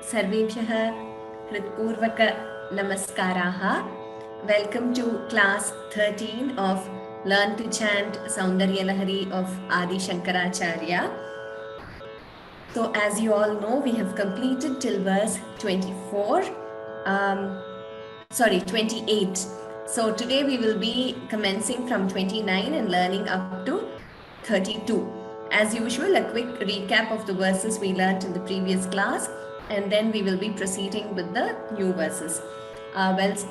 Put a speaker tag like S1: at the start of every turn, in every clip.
S1: सर्वेभ्यः हृत्पूर्वक नमस्काराः. Welcome to class 13 of Learn to Chant Saundarya Lahari of Adi Shankaracharya. So as you all know, we have completed till verse 28. So today we will be commencing from 29 and learning up to 32. As usual, a quick recap of the verses we learnt in the previous class, and then we will be proceeding with the new verses.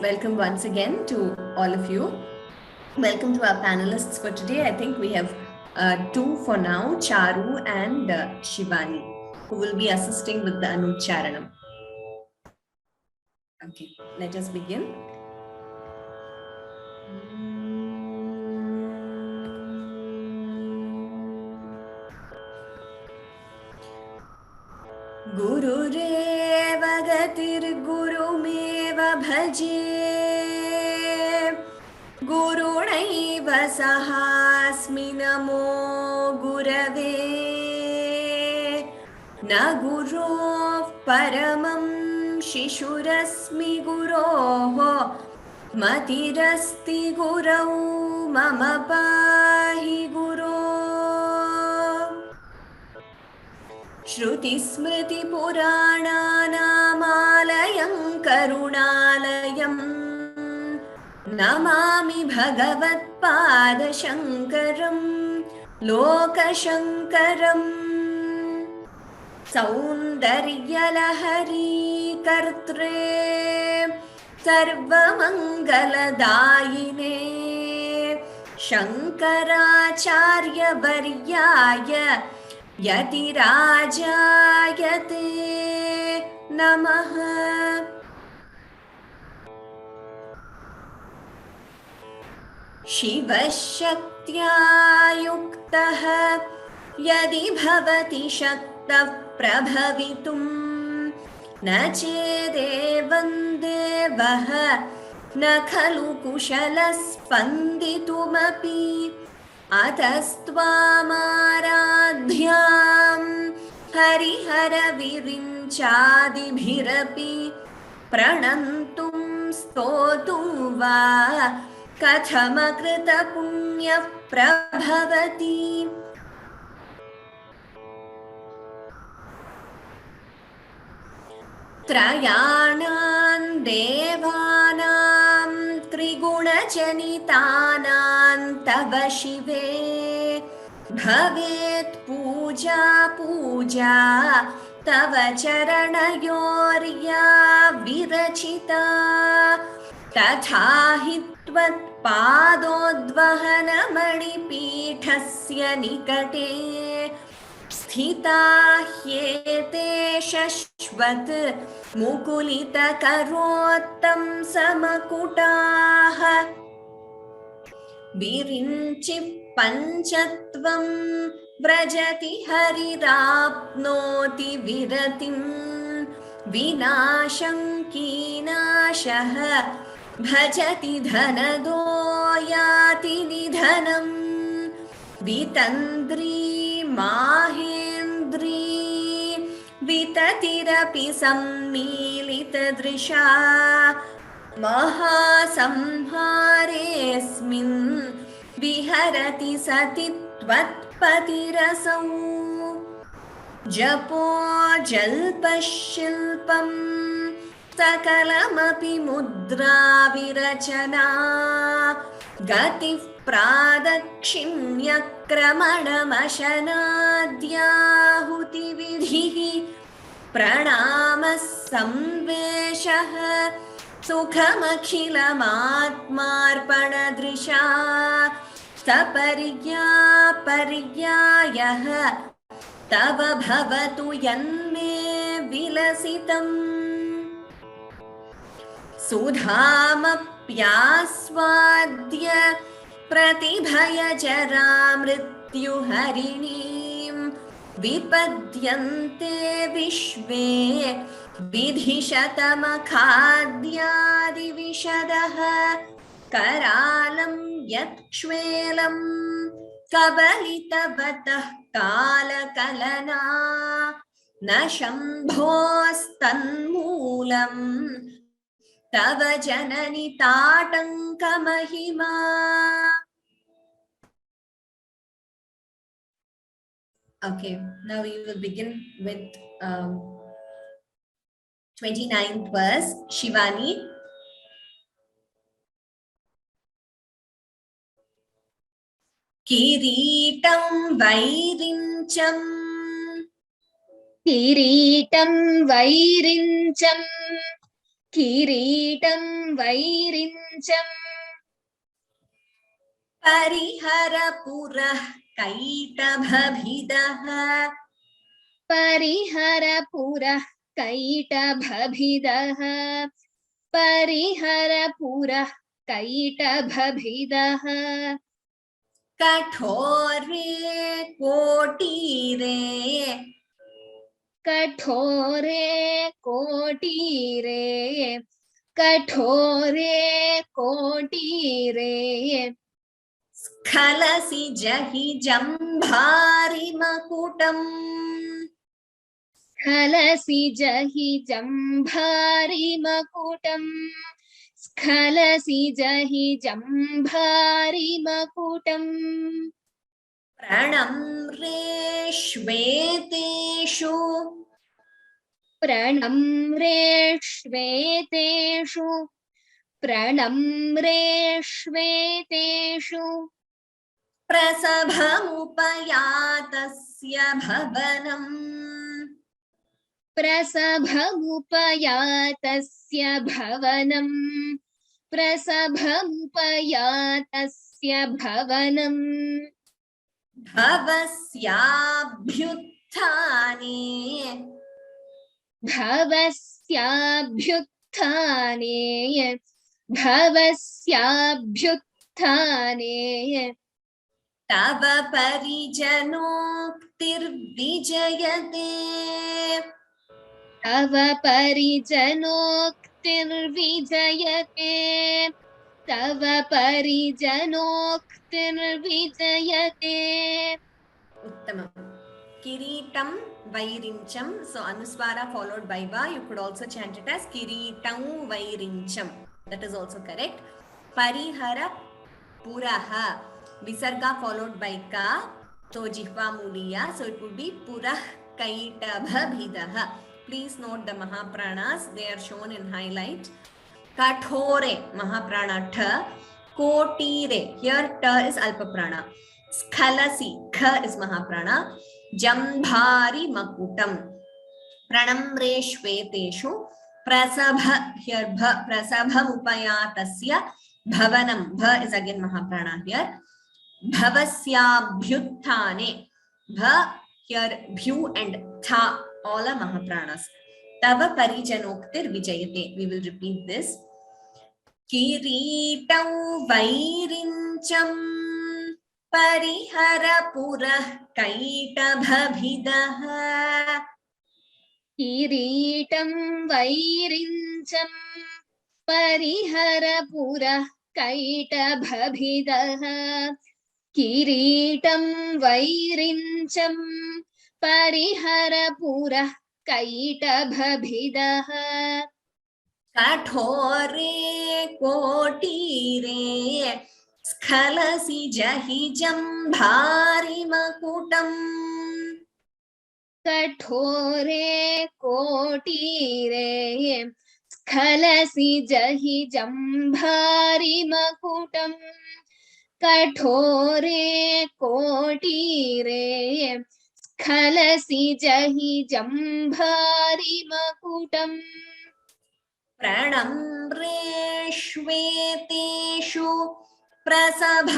S1: Welcome once again to all of you. Welcome to our panelists for today. I think we have two for now, Charu and Shivani, who will be assisting with the Anucharanam. Okay, let us begin. गुरुरेव गतिर्गुरुमेव भजे, गुरुणैव सहास्मि नमो गुरवे, न गुरोः परमं शिशुरस्मि गुरोः, मतिरस्ति गुरौ मम पाहि गुरो. श्रुतिस्मृतिपुराणानामालयं करुणालयं नमामि भगवत्पादशङ्करं लोकशङ्करम्. सौन्दर्यलहरी कर्त्रे सर्वमङ्गलदायिने, शङ्कराचार्यवर्याय यतिराजायते नमः. शिवशक्त्या युक्तः यदि भवति शक्तः प्रभवितुं, न चेदेवं देवः न खलु कुशलः स्पन्दितुमपि. अतस्त्वामाराध्यां हरिहरविरिञ्चादिभिरपि प्रणन्तुं स्तोतुं वा कथमकृतपुण्यः प्रभवति. त्रयाणां देवानां त्रिगुणजनितानां तव शिवे, भवेत् पूजा पूजा तव चरणयोर्या विरचिता. तथा हि त्वत्पादोद्वहनमणिपीठस्य निकटे स्थिता ह्येते शश्वत् मुकुलितकरोत्तं समकुटाः. विरिञ्चि पञ्चत्वं व्रजति हरिराप्नोति विरतिं, विनाशं कीनाशः भजति धनदो याति निधनम्. वितन्द्री माहेन्द्री विततिरपि सम्मीलितदृशा, महासंहारेऽस्मिन् विहरति सति त्वत्पतिरसौ. जपो जल्पशिल्पं सकलमपि मुद्रा विरचना, गतिः प्रादक्षिण्यक्रमणमशनाद्याहुतिविधिः. प्रणामः संवेशः सुखमखिलमात्मार्पणदृशा, सपर्यायः तव भवतु यन्मे विलसितम्. सुधामप्यास्वाद्य प्रतिभयजरामृत्युहरिणीं, विपद्यन्ते विश्वे विधिशतमखाद्यादिविशदः. करालं यत्क्ष्वेलं कबलितवतः कालकलना, न शम्भोस्तन्मूलम् तव जननि ताटङ्कमहिमा. Okay, now we will begin with 29th verse. Shivani. किरीटं वैरिञ्चं
S2: किरीटं वैरिञ्चं किरीटं वैरिञ्चं
S1: परिहर पुरः कैटभभिदः
S2: परिहर पुरः कैटभभिदः परिहर पुरः कैटभभिदः
S1: कठोरे कोटीरे
S2: कठोरे कोटीरे कठोरे कोटीरे
S1: स्खलसि जहि जम्भारि मकुटम्
S2: स्खलसि जहि जम्भारि मकुटम् स्खलसि जहि जम्भारि मकुटम्
S1: प्रणम्रेष्वेतेषु
S2: प्रणम्रेष्वेतेषु प्रणम्रेष्वेतेषु
S1: प्रसभमुपयातस्य भवनम्
S2: प्रसभमुपयातस्य भवनम् प्रसभमुपयातस्य भवनम्
S1: भवस्याभ्युत्थाने
S2: भवस्याभ्युत्थाने भवस्याभ्युत्थाने
S1: तव परिजनोक्तिर्विजयते
S2: तव परिजनोक्तिर्विजयते तव परिजनोक्तिर्विजयते.
S1: Uttamam. Kiritam Vairincham. So Anuswara followed by Va. You could also chant it as Kiritam Vairincham. That is also correct. Parihara Puraha. Visarga followed by Ka. So Jihva Muliya. So it would be Purah Kaitabha Bhidaha. Please note the Mahapranas. They are shown in highlight. Kathore Mahaprana Tha. Kotire. Here Ta is Alpaprana. Skhalasi, Kha is Mahaprana. Jambhari Makutam. Pranamreshveteshu. Prasabha, here Bha, Prasabham Upayatasya. Bhavanam, Bha is again Mahaprana here. Bhavasyabhyuthane. Bha, here Bhu and Tha, all are Mahapranas. Tava Parijanoktir Vijayate. We will repeat this. Kiritam Vairincham. परिहर पुरः कैटभभिदः
S2: किरीटं वैरिञ्चं परिहर पुरः कैटभभिदः किरीटं वैरिञ्चं परिहर पुरः कैटभभिदः
S1: कठोरे कोटीरे स्खलसि जहि जम्भारि मकुटम्
S2: कठोरे कोटीरे स्खलसि जहि जम्भारि मकुटम् कठोरे कोटीरे स्खलसि जहि जम्भारि मकुटम्
S1: प्रणम्रेष्वेतेषु प्रसभमुपयातस्य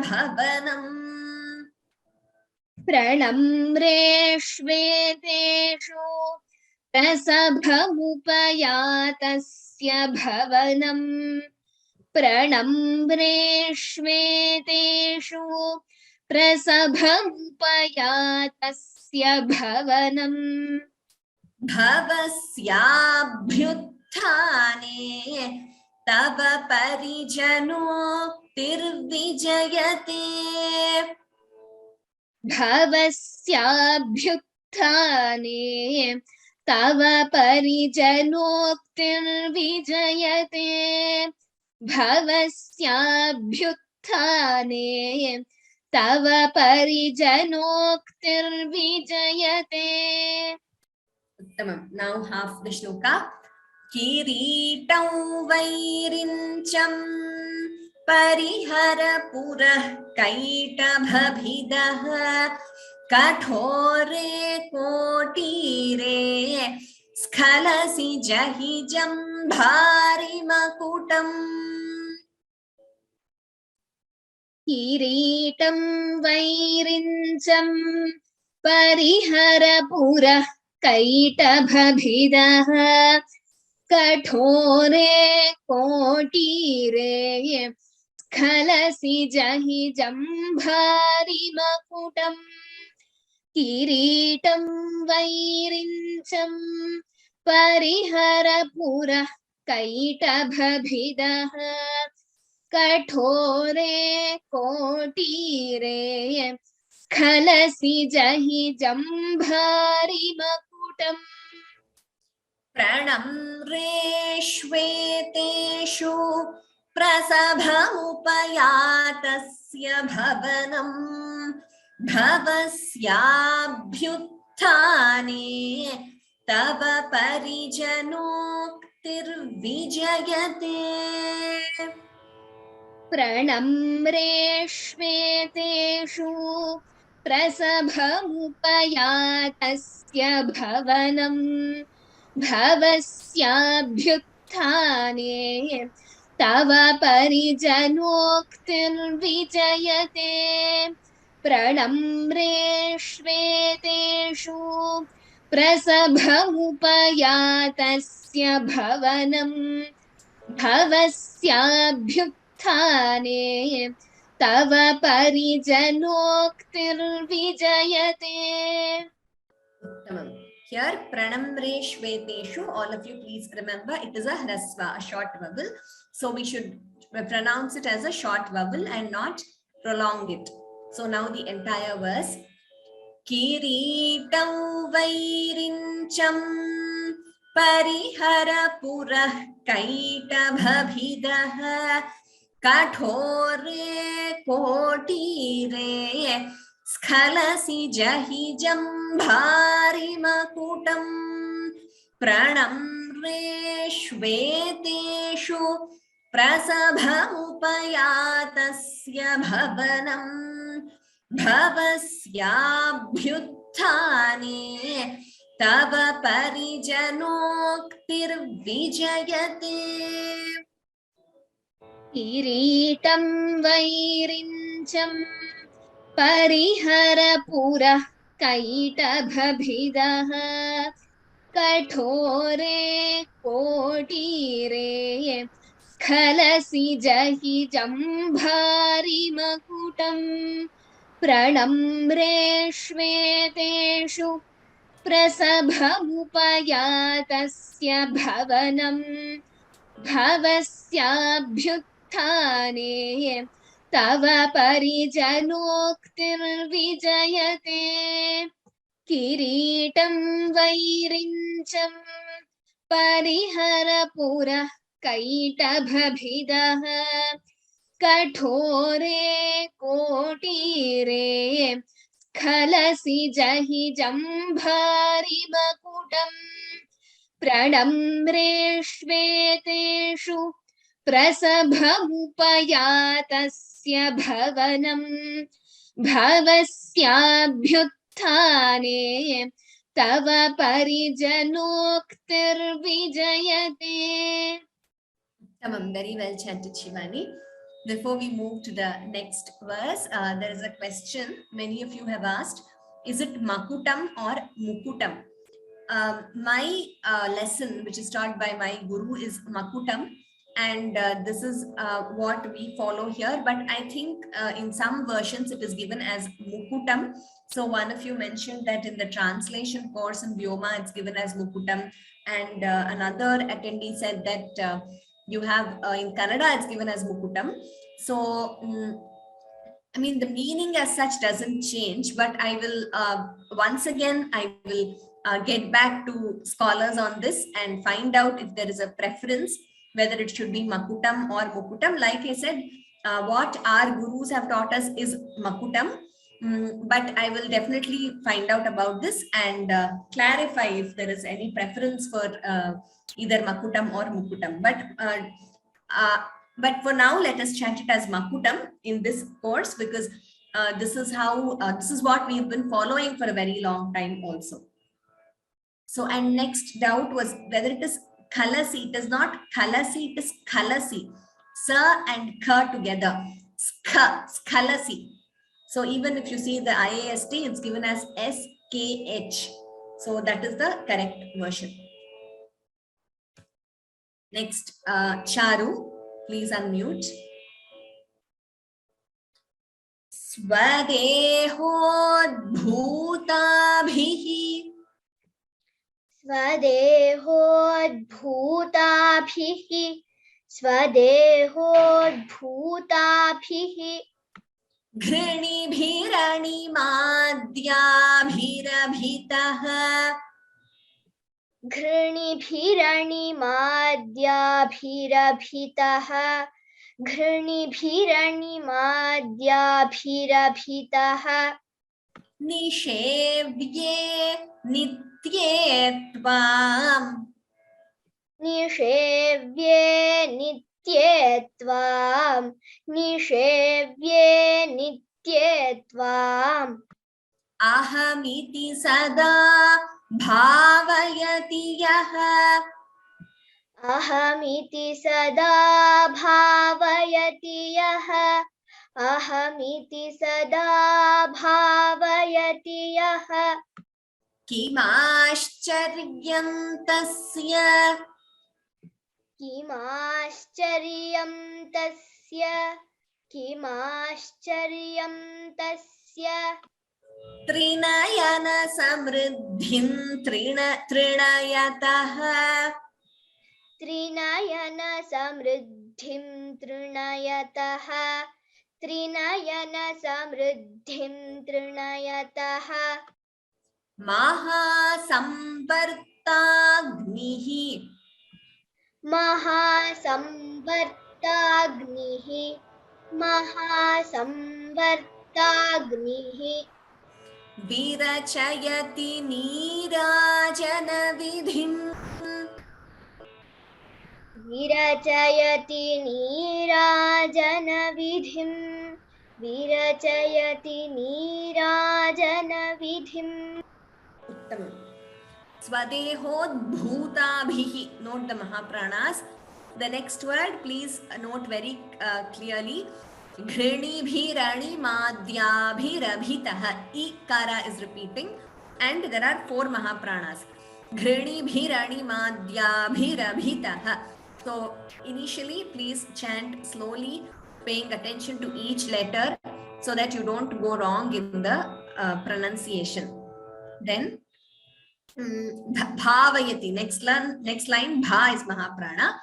S1: भवनम्
S2: प्रणम्रेष्वेतेषु प्रसभमुपयातस्य भवनम् प्रणम्रेष्वेतेषु प्रसभमुपयातस्य भवनम्
S1: भवस्याभ्युत्थाने तव परिजनोक्तिर्विजयते
S2: भवस्याभ्युत्थाने तव परिजनोक्तिर्विजयते भवस्याभ्युत्थाने तव परिजनोक्तिर्विजयते
S1: Uttamam. Now half the shloka. Kireetam vairincham parihara purah kaitabhabidah kathore kotire skhalasi jahijam bhari makutam.
S2: किरीटं वैरिञ्चं परिहरपुरः कैटभभिदः कठोरे कोटीरे स्खलसि जहिजं भारिमकुटम् किरीटं वैरिञ्चं परिहरपुरः कैटभभिदः कठोरे कोटीरे स्खलसि जहिजं भारिमकुटम्
S1: प्रणम्रेष्वेतेषु प्रसभमुपयातस्य भवनम् भवस्याभ्युत्थाने तव परिजनोक्तिर्विजयते
S2: प्रणम्रेष्वेतेषु प्रसभमुपयातस्य भवनम् भवस्याभ्युत्थाने तव परिजनोक्तिर्विजयते प्रणम्रेष्वेतेषु प्रसभमुपयातस्य भवनम् भवस्याभ्युत्थाने तव परिजनोक्तिर्विजयते
S1: Uttamam. Here, pranamreshveteshu, all of you please remember, it is a hrasva, a short vowel. So we should pronounce it as a short vowel and not prolong it. So now the entire verse. Kireetam vairincham parihara kaitabhabidah kathore kotire स्खलसि जहिजं भारिमकुटं प्रणम्रेष्वेतेषु प्रसभमुपयातस्य भवनम् भवस्याभ्युत्थाने तव परिजनोक्तिर्विजयते
S2: किरीटं वैरिञ्चं परिहरपुरः कैटभभिदः कठोरे कोटीरे स्खलसि जहिजं भारिमकुटम् प्रणम्रेष्वेतेषु प्रसभमुपयातस्य भवनम् भवस्याभ्युत्थाने तव परिजनोक्तिर्विजयते किरीटं वैरिञ्चं परिहरपुरः कैटभभिदः कठोरे कोटीरे स्खलसि जहिजं भारिमकुटम् प्रणम्रेष्वेतेषु प्रसभमुपयातस्य भवनम् भवस्याभ्युत्थाने तव परिजनोक्तिर्विजयते.
S1: Tamam, very well chanted, Shivani. Before we move to the next verse, there is a question many of you have asked. Is it Makutam or Mukutam? My lesson, which is taught by my guru, is Makutam. And this is what we follow here. But I think in some versions, it is given as Mukutam. So one of you mentioned that in the translation course in Vyoma, it's given as Mukutam. And another attendee said that you have in Kannada, it's given as Mukutam. So I mean, the meaning as such doesn't change, but I will, once again, I will get back to scholars on this and find out if there is a preference, whether it should be Makutam or Mukutam. Like I said, what our gurus have taught us is Makutam. But I will definitely find out about this and clarify if there is any preference for either Makutam or Mukutam. But for now, let us chant it as Makutam in this course, because this is what we've been following for a very long time also. So, and next doubt was whether it is Kalasi. It is not Kalasi, it is Kalasi. Sa and Ka together. Skalasi. So even if you see the IAST, it's given as SKH. So that is the correct version. Next, Charu, please unmute. Svadehodbhutabhihi.
S2: Svadehodbhutabhihi. Svadehodbhutabhihi.
S1: घृणिभिरणिमाद्याभिरभितः.
S2: घृणिभिरणिमाद्याभिरभितः. घृणिभिरणिमाद्याभिरभितः.
S1: निषेव्ये नित्ये त्वाम्.
S2: निषेव्ये नित्ये त्वाम्. निषेव्ये नित्ये त्वाम्.
S1: अहमिति सदा भावयति यः.
S2: अहमिति सदा भावयति यः. अहमिति सदा भावयति यः.
S1: किमाश्चर्यं तस्य.
S2: किमाश्चर्यं तस्य. किमाश्चर्यं तस्य.
S1: त्रिनयन समृद्धिं तृणयतः.
S2: त्रिनयन समृद्धिं तृणयतः. त्रिनयन समृद्धिं तृणयतः.
S1: महासंवर्ताग्निः.
S2: महासंवर्ताग्निः. महासंवर्ताग्निः.
S1: विरचयति नीराजनविधिम्.
S2: विरचयति नीराजनविधिम्. विरचयति नीराजनविधिम्.
S1: उत्तमम्. Svadehodbhutabhihi. Note the Mahapranas. The next word, please note very clearly. Ghrnibhiranimaadyabhirabhitah. Ikara is repeating, and there are 4 Mahapranas. Ghrnibhiranimaadyabhirabhitah. So initially, please chant slowly, paying attention to each letter so that you don't go wrong in the pronunciation. Then bhavayati. Next line, bha is Mahaprana.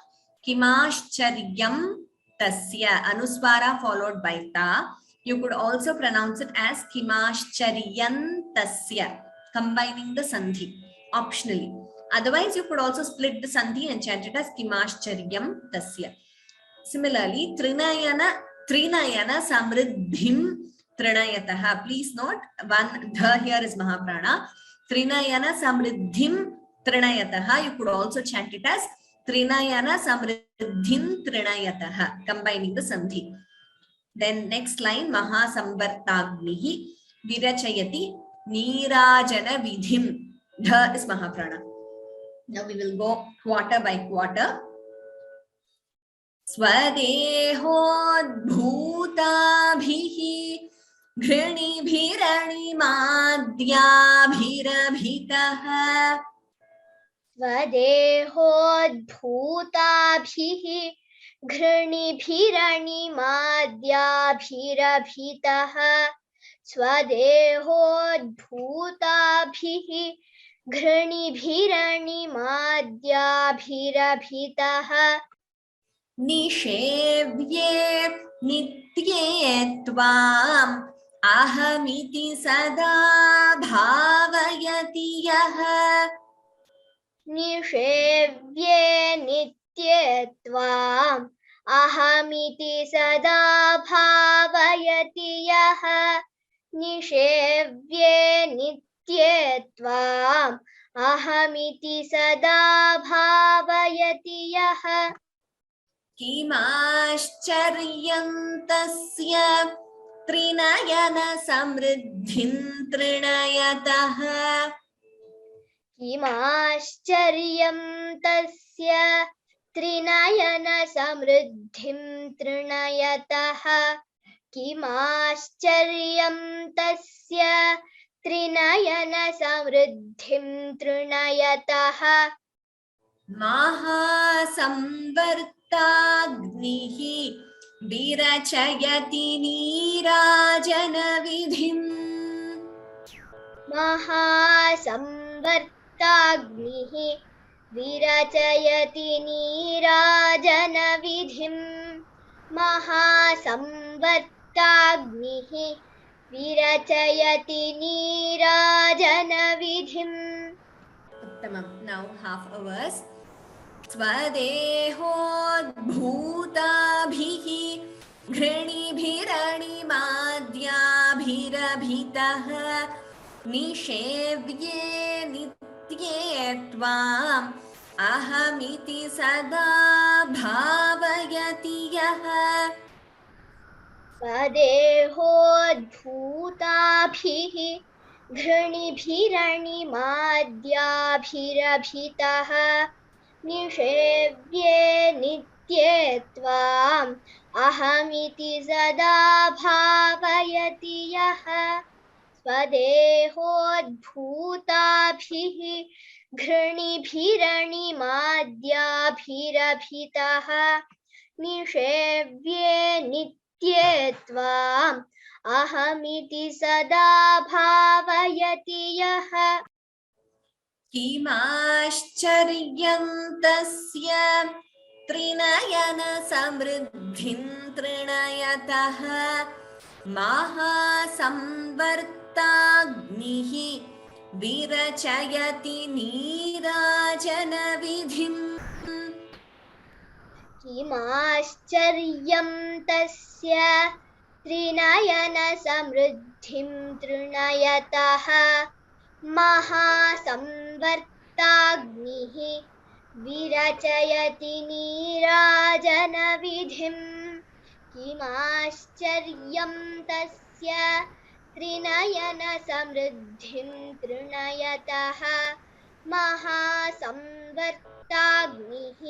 S1: Kimaschariyam tasya. Anuswara followed by ta. You could also pronounce it as Kimaschariyan tasya, combining the sandhi optionally. Otherwise, you could also split the sandhi and chant it as Kimaschariyam tasya. Similarly, Trinayana samriddhim trinayataha. Please note, one dha here is Mahaprana. Trinayana samriddhim trinayataha. You could also chant it as Trinayana samriddhim trinayataha, combining the sandhi. Then next line, Mahasamvartagnihi virachayati nirajana vidhim. Dha is Mahaprana. Now we will go quarter by quarter. Svadehodbhutabhihi घृणिभिरणिमाद्याभिरभितः.
S2: स्वदेहोद्भूताभिः घृणिभिरणिमाद्याभिरभितः. स्वदेहोद्भूताभिः घृणिभिरणिमाद्याभिरभितः.
S1: निषेव्ये नित्ये त्वाम् अहमिति सदा भावयति यः
S2: निषेव्ये नित्ये त्वाम् अहमिति सदा भावयति यः निषेव्ये नित्ये त्वाम् अहमिति सदा भावयति यः
S1: किमाश्चर्यं तस्य त्रिनयन समृद्धिं तृणयतः
S2: किमाश्चर्यं तस्य त्रिनयन समृद्धिं तृणयतः किमाश्चर्यं तस्य त्रिनयन समृद्धिं तृणयतः
S1: महासंवर्ताग्निः विरचयति नीराजनविधिम्
S2: महासंवर्ताग्निः विरचयति नीराजनविधिम् महासंवर्ताग्निः विरचयति नीराजनविधिम्
S1: उत्तमम्. Now half a verse. स्वदेहोद्भूताभिः घृणिभिरणिमाद्याभिरभितः निषेव्ये नित्ये त्वाम् अहमिति सदा भावयति यः
S2: स्वदेहोद्भूताभिः घृणिभिरणिमाद्याभिरभितः निषेव्ये नित्ये त्वाम् अहमिति सदा भावयति यः स्वदेहोद्भूताभिः घृणिभिरणिमाद्याभिरभितः निषेव्ये नित्ये त्वाम् अहमिति सदा भावयति यः
S1: किमाश्चर्यं तस्य त्रिनयन समृद्धिं तृणयतः महासंवर्ताग्निः विरचयति नीराजनविधिम्
S2: किमाश्चर्यं तस्य त्रिनयन समृद्धिं तृणयतः महासंवर्ताग्निः विरचयति नीराजनविधिम् किमाश्चर्यं तस्य त्रिनयन समृद्धिं तृणयतः महासंवर्ताग्निः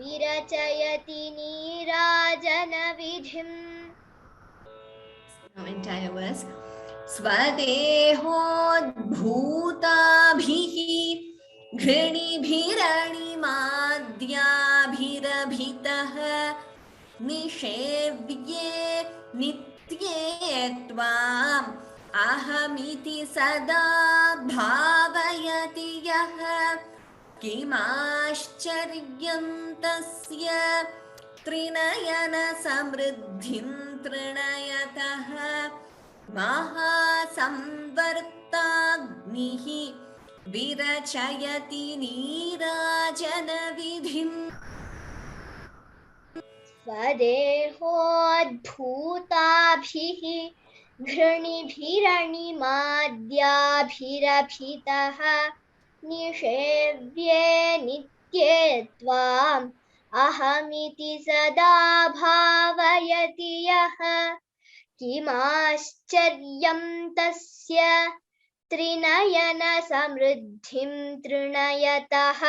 S2: विरचयति नीराजनविधिम्
S1: Now entire verse. स्वदेहोद्भूताभिः घृणिभिरणिमाद्याभिरभितः निषेव्ये नित्ये त्वाम् अहमिति सदा भावयति यः किमाश्चर्यं तस्य त्रिनयन समृद्धिं तृणयतः महासंवर्ताग्निः विरचयति नीराजनविधिम्
S2: स्वदेहोद्भूताभिः घृणिभिरणिमाद्याभिरभितः निषेव्ये नित्ये त्वाम् अहमिति सदा भावयति यः किमाश्चर्यं तस्य त्रिनयन समृद्धिं तृणयतः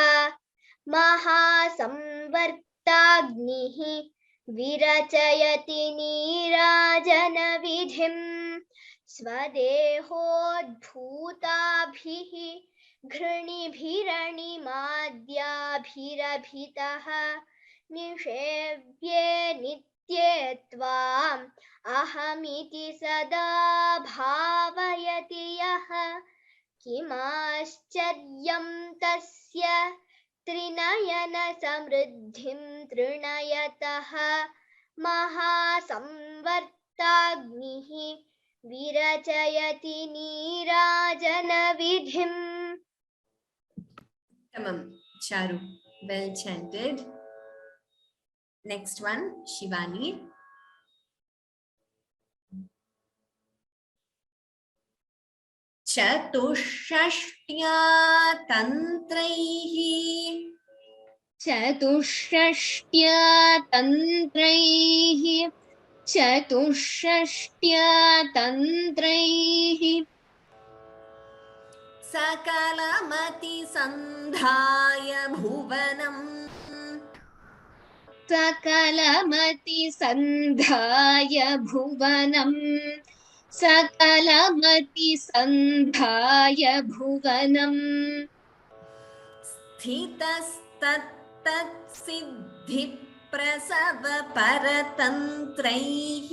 S2: महासंवर्ताग्निः विरचयति नीराजनविधिम् स्वदेहोद्भूताभिः घृणिभिरणिमाद्याभिरभितः निषेव्ये नित्ये त्वाम् अहमिति सदा भावयति यः किमाश्चर्यं तस्य त्रिनयन समृद्धिं तृणयतः महासंवर्ताग्निः विरचयति नीराजनविधिम्.
S1: Tamam, Charu, well chanted. Next one, Shivani. चतुष्षष्ट्या तन्त्रैः
S3: चतुष्षष्ट्या तन्त्रैः चतुष्षष्ट्या तन्त्रैः
S1: सकलमतिसन्धाय भुवनम्
S3: सकलमतिसन्धाय भुवनम् सकलमतिसन्धाय भुवनम्
S1: स्थितस्तत्तत्सिद्धिप्रसव परतन्त्रैः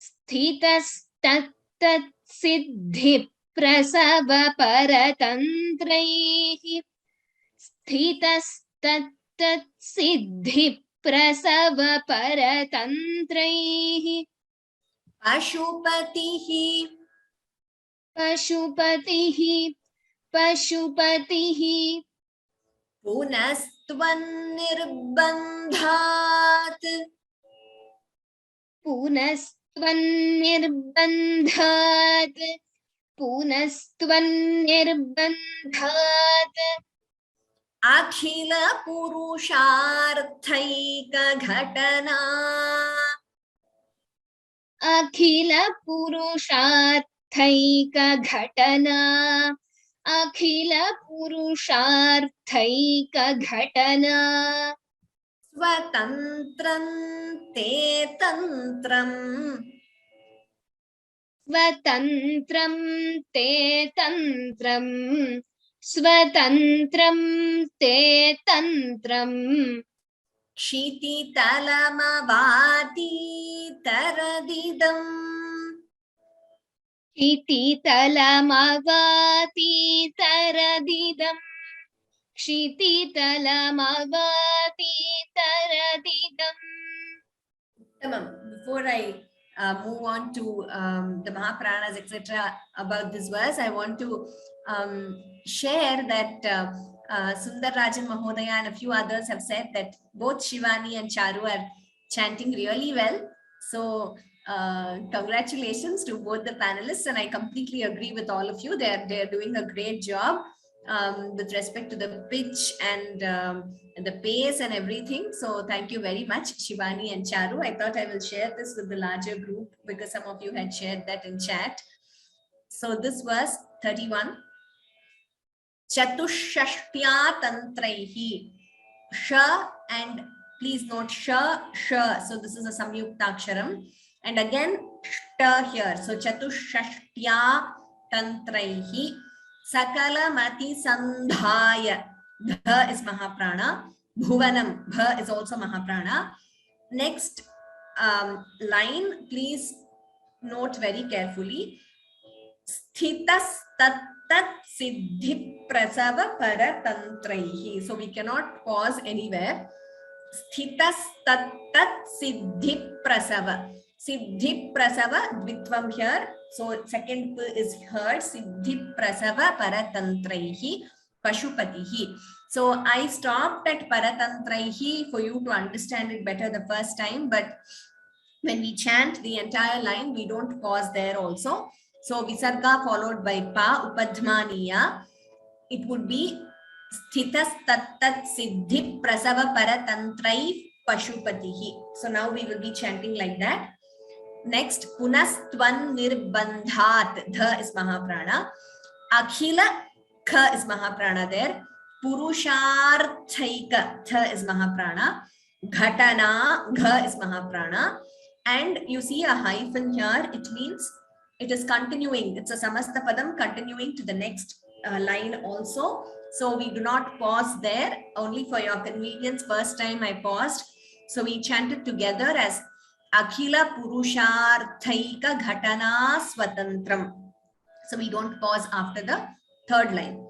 S3: स्थितस्तत्तत्सिद्धिप्रसव परतन्त्रैः स्थितस्तत्तत्सिद्धिप्रसव परतन्त्रैः
S1: पशुपतिः
S3: पशुपतिः पशुपतिः
S1: पुनस्त्वन्निर्बन्धात्
S3: पुनस्त्वन्निर्बन्धात् पुनस्त्वन्निर्बन्धात्
S1: अखिल पुरुषार्थैकघटना
S3: अखिल पुरुषार्थैकघटना अखिल पुरुषार्थैकघटना
S1: स्वतन्त्रं ते तन्त्रम्
S3: स्वतन्त्रं ते तन्त्रम् स्वतन्त्रं ते तन्त्रम्
S1: क्षितितलमवातीतरदिदम्
S3: क्षितितलमवातीतरदिदम् क्षितितलमवातीतरदिदम्.
S1: Tamam. Before I move on to the Mahapranas, etc. about this verse, I want to share that Sundar Rajan Mahodaya and a few others have said that both Shivani and Charu are chanting really well. So congratulations to both the panelists, and I completely agree with all of you. They're doing a great job with respect to the pitch and the pace and everything. So thank you very much, Shivani and Charu. I thought I will share this with the larger group because some of you had shared that in chat. So this was 31. Chatushashtya tantraihi. Sha, and please note sha, sha. So this is a samyuktaksharam. And again, shta here. So chatushashtya tantraihi. Sakala mati sandhaya. Dha is Mahaprana. Bhuvanam. Bha is also Mahaprana. Next line, please note very carefully. Sthitas tattat siddhi prasava paratantraihi. So we cannot pause anywhere. Sthitas tattat siddhi prasava. Siddhi prasava dvitvam here. So second p is heard. Siddhi prasava paratantraihi pashupatihi. So I stopped at paratantraihi for you to understand it better the first time, but when we chant the entire line, we don't pause there also. So visarga followed by pa upadhmaniya, it would be sthitas tattat siddhi prasava paratantrai pashupatihi. So now we will be chanting like that. Next, punastvan nirbandhat, dha is Mahaprana. Akhila, kha is Mahaprana there. Purusharthaika, tha is Mahaprana. Ghatana, gha is Mahaprana. And you see a hyphen here, it means it is continuing. It's a samasta padam continuing to the next line also. So we do not pause there, only for your convenience. First time I paused. So we chanted together as Akhila Purusharthaika Ghatana Swatantram. So we don't pause after the third line.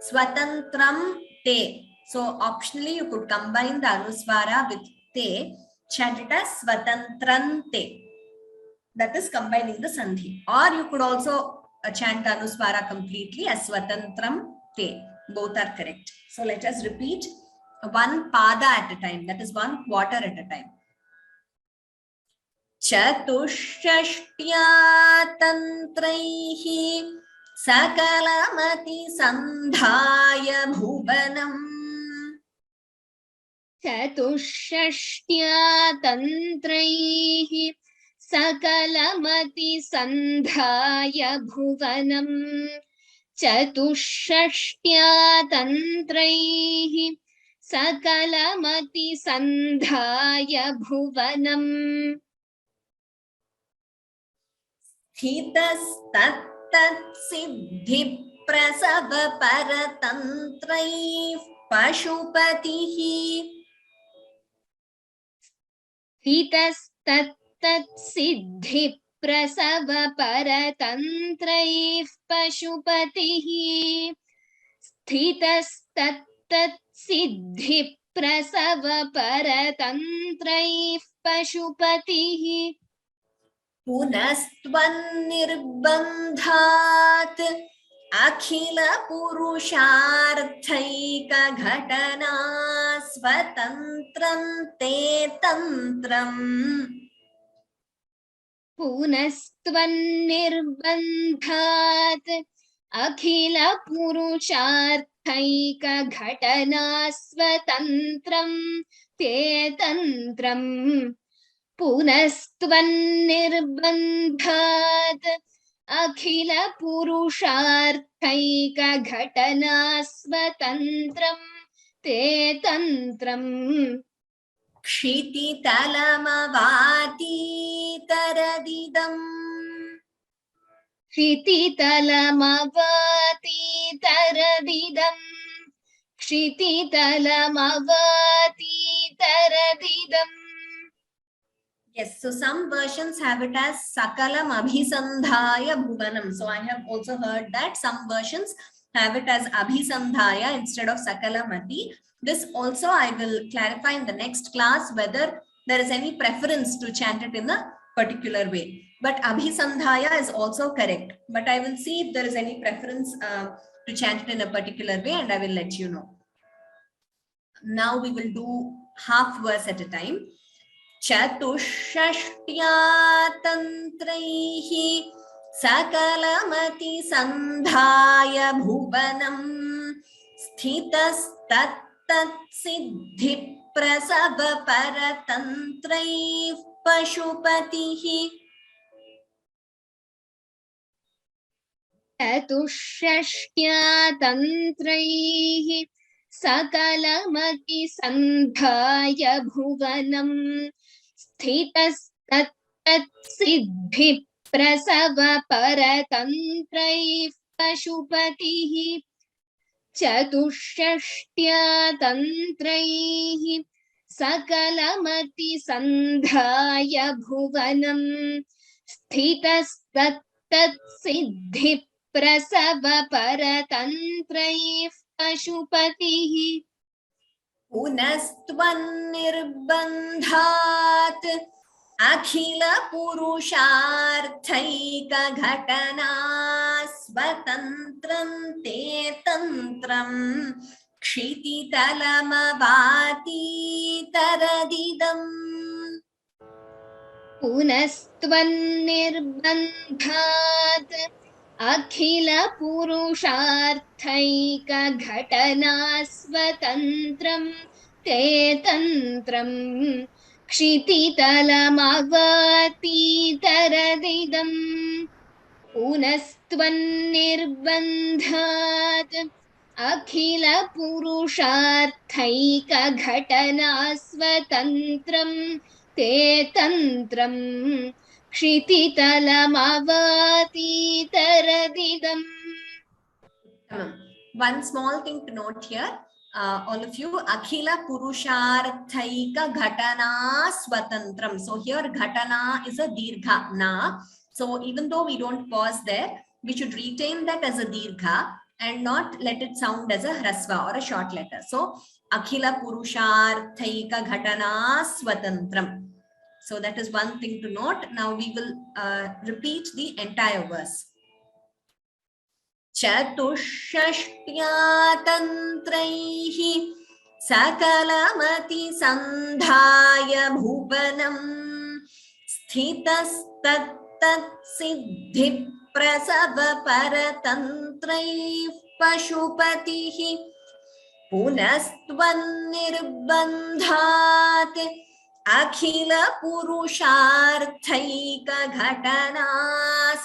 S1: Swatantram te. So optionally you could combine the anuswara with te. Chant it as swatantrante. That is combining the sandhi. Or you could also chant the anuswara completely as swatantram te. Both are correct. So let us repeat one pada at a time. That is one quarter at a time. चतुष्षष्ट्या तन्त्रैः सकलमति सन्धाय भुवनम्
S3: चतुष्षष्ट्या तन्त्रैः सकलमति सन्धाय भुवनम् चतुष्षष्ट्या तन्त्रैः सकलमति सन्धाय भुवनम्
S1: स्थितस्तत्तत्सिद्धिप्रसव परतन्त्रैः पशुपतिः
S3: स्थितस्तत्तत्सिद्धिप्रसव परतन्त्रैः पशुपतिः स्थितस्तत्तत्सिद्धिप्रसव परतन्त्रैः पशुपतिः
S1: पुनस्त्वन्निर्बन्धात् अखिल पुरुषार्थैकघटना स्वतन्त्रं ते तन्त्रम्
S3: पुनस्त्वन्निर्बन्धात् अखिल पुरुषार्थैकघटना स्वतन्त्रं ते तन्त्रम् पुनस्त्वन्निर्बन्धात् अखिल पुरुषार्थैकघटना स्वतन्त्रं ते तन्त्रम्
S1: क्षितितलमवातीतरदिदम्
S3: क्षितितलमवातीतरदिदम् क्षितितलमवातीतरदिदम्.
S1: Yes, so some versions have it as Sakalam Abhisandhaya Bhuvanam. So I have also heard that some versions have it as Abhisandhaya instead of Sakalamati. This also I will clarify in the next class whether there is any preference to chant it in a particular way. But Abhisandhaya is also correct. But I will see if there is any preference to chant it in a particular way and I will let you know. Now we will do half verse at a time. चतुष्षष्ट्या तन्त्रैः सकलमति सन्धाय भुवनम् स्थितस्तत्तत्सिद्धिप्रसव परतन्त्रैः पशुपतिः
S3: चतुष्षष्ट्या तन्त्रैः सकलमति सन्धाय भुवनम् स्थितस्तत्तत्सिद्धिप्रसव परतन्त्रैः पशुपतिः चतुष्षष्ट्या तन्त्रैः सकलमति सन्धाय भुवनम् स्थितस्तत्तत्सिद्धिप्रसव परतन्त्रैः पशुपतिः
S1: पुनस्त्वन्निर्बन्धात् अखिल पुरुषार्थैकघटना स्वतन्त्रं ते तन्त्रम् क्षितितलमवातीतरदिदम्
S3: पुनस्त्वन्निर्बन्धात् अखिल पुरुषार्थैकघटना स्वतन्त्रं ते तन्त्रम् क्षितितलमवातीतरदिदम् पुनस्त्वन्निर्बन्धात् अखिल पुरुषार्थैकघटना स्वतन्त्रं ते तन्त्रम् क्षितितलमवातीतरदिदम्.
S1: One small thing to note here, all of you, Akhila Purusharthaika Ghatana Swatantram. So here Ghatana is a Dirgha na. So even though we don't pause there, we should retain that as a Dirgha. and not let it sound as a hrasva or a short letter. So Akhila Purusharthaika Ghatana Swatantram. So that is one thing to note. Now we will repeat the entire verse. Chatushashtya tantraihi sakalamati sandhaya bhuvanam sthitastat siddhi prasava paratantraih pashupatihi punastvan nirbandhat akhila purusharthaika ghatana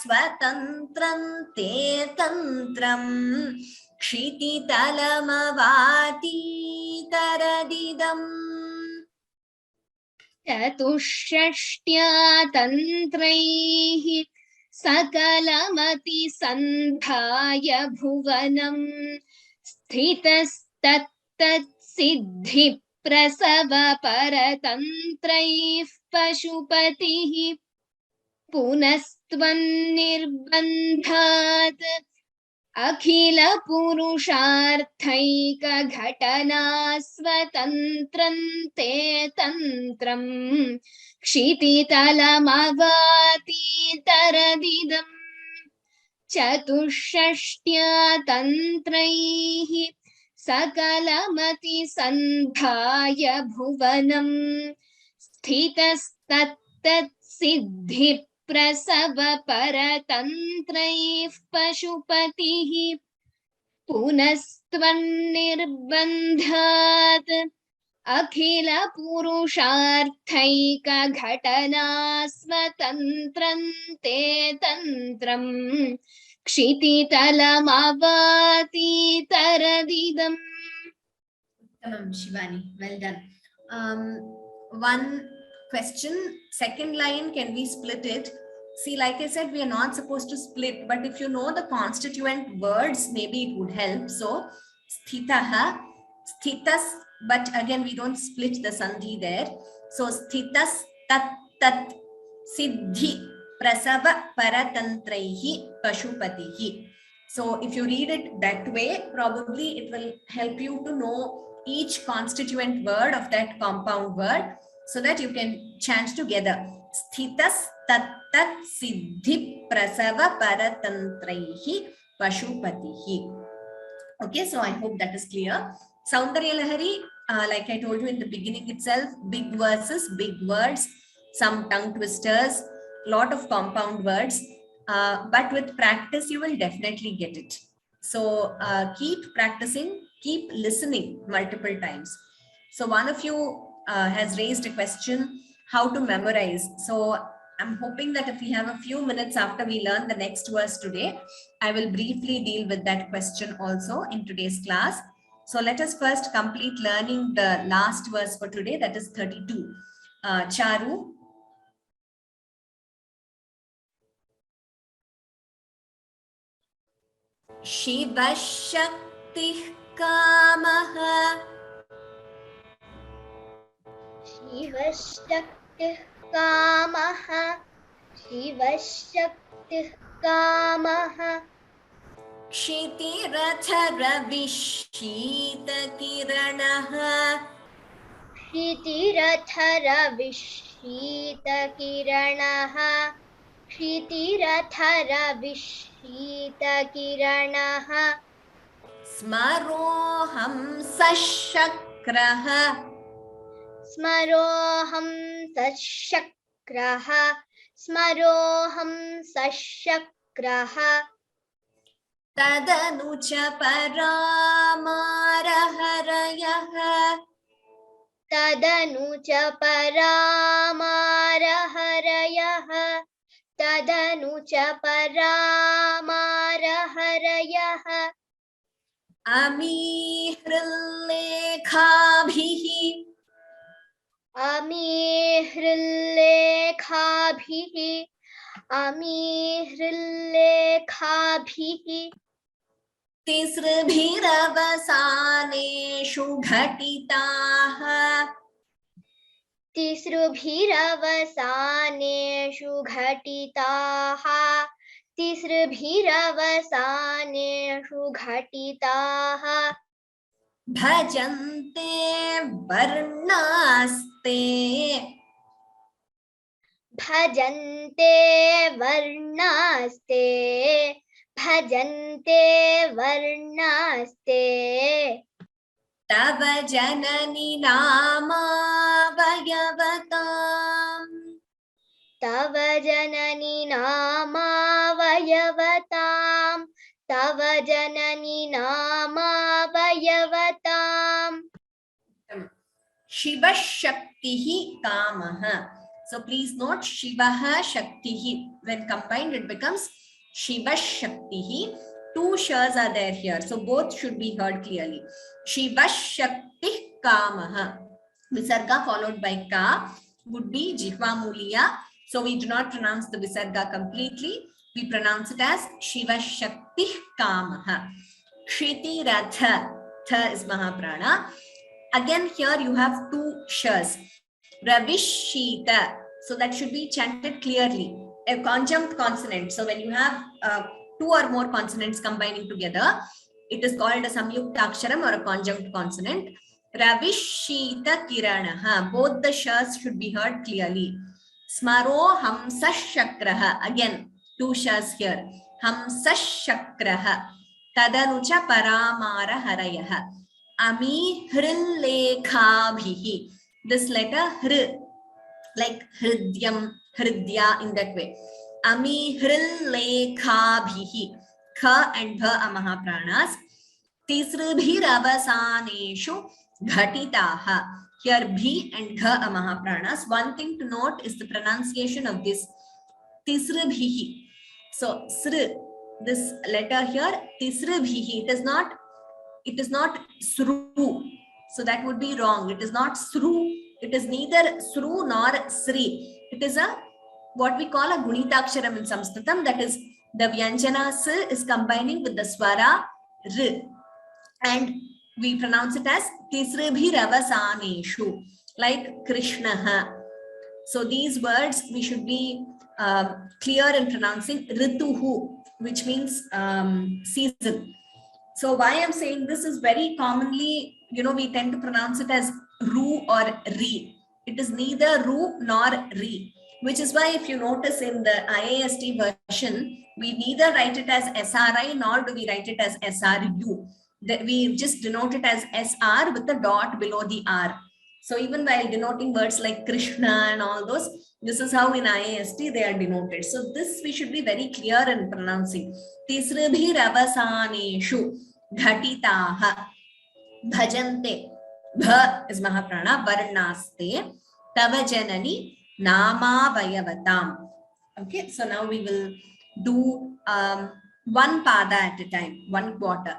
S1: swatantram te tantram kshititalamavati taradidam.
S3: चतुष्षष्ट्या तन्त्रैः सकलमति सन्धाय भुवनं स्थितस्तत्तत्सिद्धि प्रसव परतन्त्रैः पशुपतिः पुनस्त्वन्निर्बन्धात् अखिल पुरुषार्थैक घटना स्वतन्त्रं ते तन्त्रं क्षितितलमवाति तरदिदम्. चतुष्षष्ट्या तन्त्रैः सकलमति सन्धाय भुवनं स्थितस्तत्तत्सिद्धि प्रसव परतन्त्रैः पशुपतिः पुनस्त्वन्निर्बन्धात् अखिल पुरुषार्थैक घटना स्वतन्त्रं ते तन्त्रं क्षितितलमवाति तरदिदम्.
S1: Shivani, well done. One question, second line, can we split it? See, like I said, we are not supposed to split, but if you know the constituent words, maybe it would help. So, sthitaha, sthitas, but again, we don't split the sandhi there. So, sthitas, tat, siddhi, prasava, paratantraihi, pashupatihi. So, if you read it that way, probably it will help you to know each constituent word of that compound word, so that you can chant together. Sthitas tat siddhi prasava paratantraihi pashupatihi. Okay, so I hope that is clear. Saundarya Lahari, like I told you in the beginning itself, big verses, big words, some tongue twisters, lot of compound words, but with practice you will definitely get it. So keep practicing, keep listening multiple times. So one of you has raised a question, how to memorize. So I'm hoping that if we have a few minutes after we learn the next verse today, I will briefly deal with that question also in today's class. So let us first complete learning the last verse for today, that is 32. Charu. Shiva Shakti Kamaha.
S2: शिवशक्तिः कामः शिवशक्तिः कामः
S1: क्षितिरथरविशीतकिरणः
S2: क्षितिरथरविशीतकिरणः क्षितिरथरविशीतकिरणः
S1: स्मरोऽहं सशक्रः
S2: स्मरोऽहं सशक्रः स्मरोऽहं सशक्रः
S1: तदनु च परामारहरयः
S2: तदनु च परामारहरयः तदनु च परामारहरयः
S1: अमीहृल्लेखाभिः
S2: अमीहृल्लेखाभिः
S1: तिसृभिरवसानेषु घटिताः
S2: तिसृभिरवसानेषु घटिताः तिसृभिरवसानेषु घटिताः
S1: भजन्ते वर्णास्ते
S2: भजन्ते वर्णास्ते भजन्ते वर्णास्ते
S1: तव जननि नामावयवताम्
S2: तव जननि नामावयवताम् तव जननि नामावयवताम्
S1: शिवः शक्तिः कामः. So please note Shivah Shaktihi. When combined it becomes Shiva Shaktihi. Two shas are there here. So both should be heard clearly. Shiva Shakti Kamaha. Visarga followed by Ka would be Jihvamuliya. So we do not pronounce the Visarga completely. We pronounce it as Shiva Shakti Kamaha. Kshiti Ratha. Tha is Mahaprana. Again here you have two shas. Ravishita. So that should be chanted clearly. A conjunct consonant. So when you have two or more consonants combining together, it is called a samyukta aksharam or a conjunct consonant. Ravishita kiranaha. Both the shas should be heard clearly. Smaro hamsa shakraha. Again, two shas here. Hamsa shakraha. Tadanucha paramara harayaha. Ami hrilekhabhihi. This letter hr, like hridyam, hridya in that way. Ami hrilekhabhihi. Kha and bha are mahapranas. Tisribhiravasaneshu ghatitaha. Here bhi and gha are mahapranas. One thing to note is the pronunciation of this tisribhihi. So sr, this letter here, tisribhihi. It is not sru. So that would be wrong. It is not sru. It is neither sru nor sri. It is a what we call a gunitaksharam in Sanskritam. That is the vyanjana s is combining with the swara r. And we pronounce it as tisribhiravasaneshu, like Krishnaha. So these words we should be clear in pronouncing rituhu, which means season. So why I'm saying this is very commonly, we tend to pronounce it as ru or ri. It is neither ru nor ri, which is why if you notice in the IAST version, we neither write it as SRI nor do we write it as SRU. We just denote it as SR with the dot below the R. So even while denoting words like Krishna and all those, this is how in IAST they are denoted. So this we should be very clear in pronouncing. Tisribhiravasaneshu ghatitaha bhajante. Bha is Mahaprana. Varnaste tava janani namavayavatam. Okay, so now we will do one pada at a time, one quarter.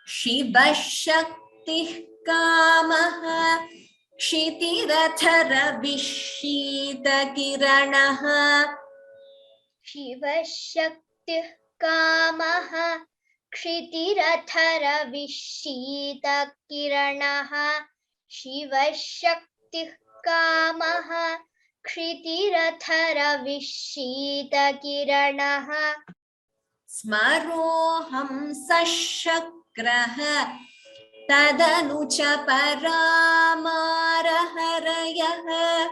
S1: Shiva Shakti Kamaha Kshitirathara Vishita Kiranaha.
S2: Shiva Shakti Kamaha Kshitirathara Vishita Kiranaha. Shiva Shakti Kamaha Kshitirathara Vishita Kiranaha.
S1: Smaroham Sashakraha Tadanucha Paramaraharayah.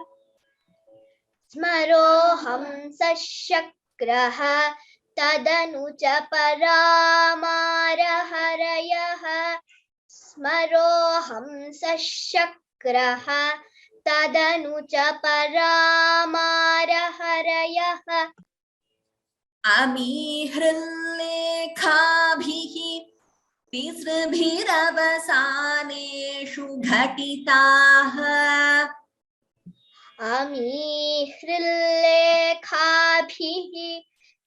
S2: Smaroham Sashakraha Tadanucha Paramaraharayah. Smaroham Sashakraha Tadanucha Paramaraharayah.
S1: Ami hrilekhabhihi tisribhiravasaneshu ghatitaha.
S2: Ami hrilekhabhihi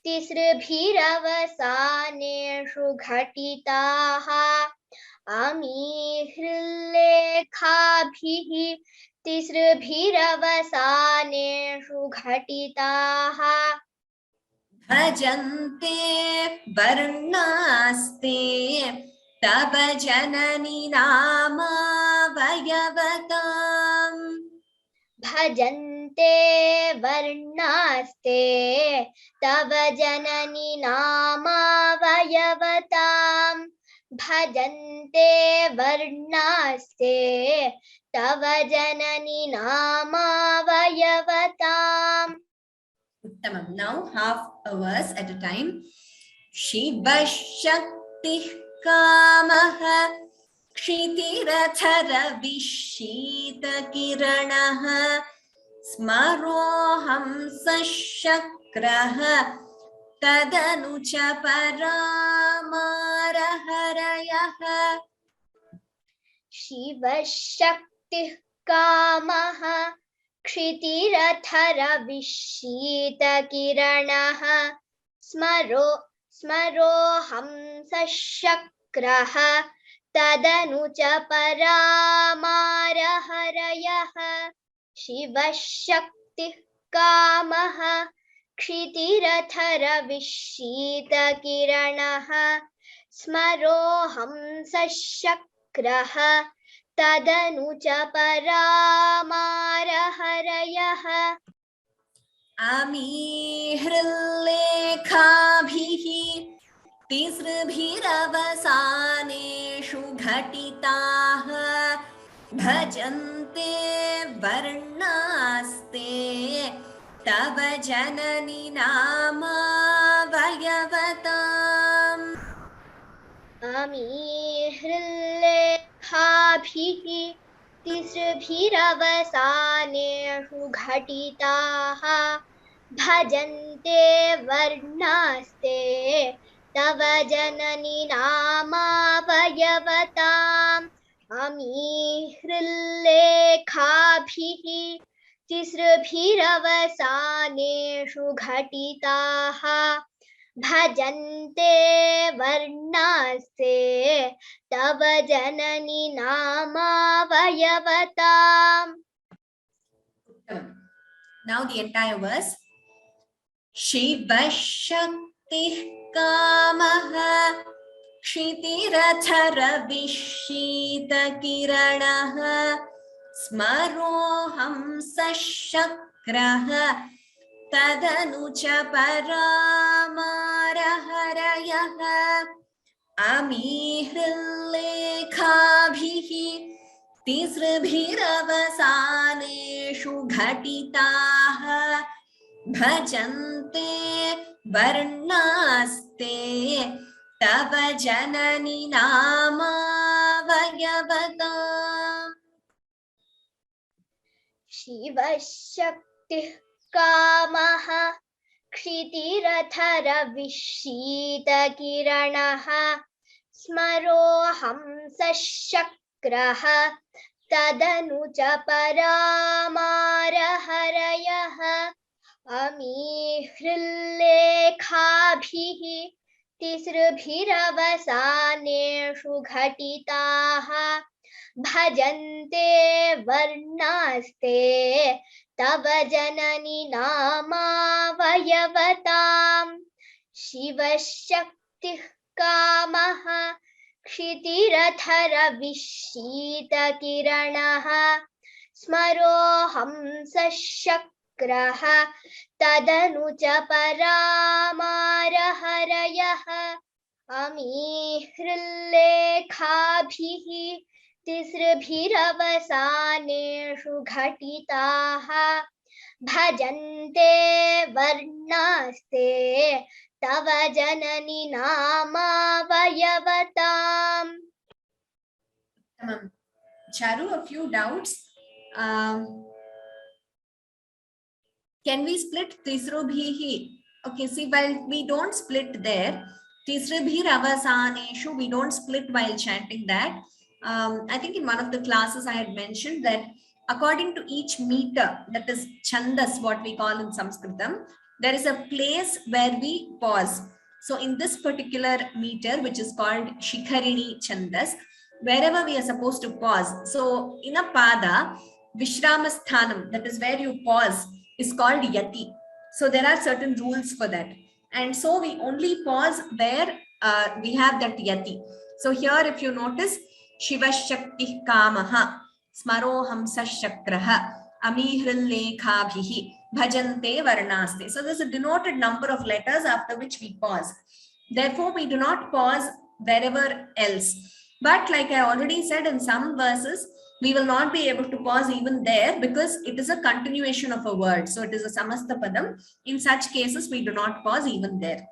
S2: tisribhiravasaneshu ghatitaha. Ami hrilekhabhihi tisribhiravasaneshu ghatitaha.
S1: Bhajante varnaste tava janani nama vayavatam.
S2: Bhajante भजन्ते वर्णास्ते तव जननी नामावयवताम् भजन्ते वर्णास्ते तव जननी नामावयवताम्.
S1: Uttamam. Now half a verse at a time. Shiva Shaktih Kamaha Kshitirathara Vishita Kiranaha Smaroham Sashakraha Tadanucha Paramaraharayah.
S2: Shiva शक्तिः कामः क्षितिरथरविशीतकिरणः स्मरोऽहं सशक्रः तदनु च परामारहरयः. शिवशक्तिः कामः क्षितिरथरविशीतकिरणः स्मरोऽहं सशक्रः तदनु च परामारहरयः.
S1: अमीहृल्लेखाभिः तिसृभिरवसानेषु घटिताः भजन्ते वर्णास्ते तव जननी नामावयवताम्.
S2: अमीहृल्लेखाभिः तिसृभिरवसानेषु घटिताः भजन्ते वर्णास्ते तव जननी नामावयवताम्. अमीहृल्लेखाभिः तिसृभिरवसानेषु घटिताः भजन्ते वर्णास्ते तव जननी नामावयवताम्.
S1: Now the entire verse. Shiva Shaktih Kamaha Kshitirathara Vishita Kiranaha Smaroham Sashakraha Tadanu cha Paramaraharayah. Amihrilekhabhihi Tisribhiravasaneshu Ghatitaha Bhajante Varnaste Tava Janani Namavayavatam.
S2: शिवशक्तिः कामः क्षितिरथरविशीतकिरणः स्मरोऽहं सशक्रः तदनु च परामारहरयः. अमीहृल्लेखाभिः तिसृभिरवसानेषु घटिताः भजन्ते वर्णास्ते तव जननी नामावयवताम्. शिवशक्तिः कामः क्षितिरथरविशीतकिरणः स्मरोऽहं सशक्रः तदनु च परामारहरयः. अमीहृल्लेखाभिः तिसृभिरवसानेषु घटिताः भजन्ते वर्णास्ते तव जननी नामावयवताम्.
S1: Charu, a few doubts. Can we split Tisrubhihi? Okay, see, while we don't split there, Tisrubhir Avasaneshu, we don't split while chanting that. I think in one of the classes I had mentioned that according to each meter, that is Chandas, what we call in Sanskritam, there is a place where we pause. So in this particular meter, which is called Shikharini Chandas, wherever we are supposed to pause. So in a pada, Vishramasthanam, that is where you pause, is called Yati. So there are certain rules for that. And so we only pause where we have that Yati. So here, if you notice, Shiva Shakti Kamaha, Smaroham Sashakraha, Amihrillekhabhihi bhajante varnaste. So there's a denoted number of letters after which we pause. Therefore, we do not pause wherever else. But like I already said, in some verses, we will not be able to pause even there because it is a continuation of a word. So it is a samastha padam. In such cases, we do not pause even there.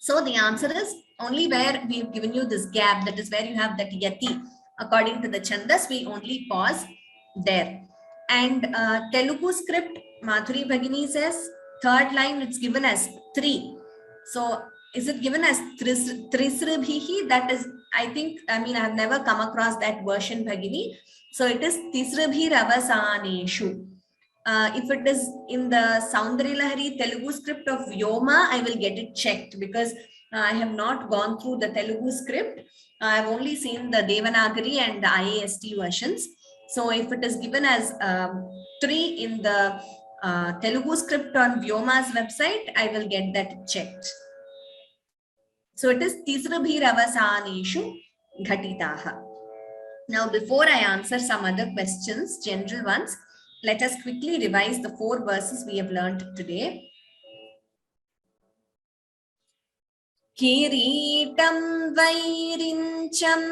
S1: So the answer is only where we've given you this gap, that is where you have that yati. According to the chandas, we only pause there. And Telugu script, Madhuri Bhagini says, third line, it's given as 3. So is it given as Trisrabhihi? That is, I think, I mean, I've never come across that version, Bhagini. So it is Tisrabhir Avasaneshu. If it is in the Saundarya Lahari Telugu script of Vyoma, I will get it checked because I have not gone through the Telugu script. I've only seen the Devanagari and the IAST versions. So if it is given as 3 in the Telugu script on Vyoma's website, I will get that checked. So it is Tisrabhir Avasaneshu Ghatitaha. Now, before I answer some other questions, general ones, let us quickly revise the 4 verses we have learned today. Kiritam Vairincham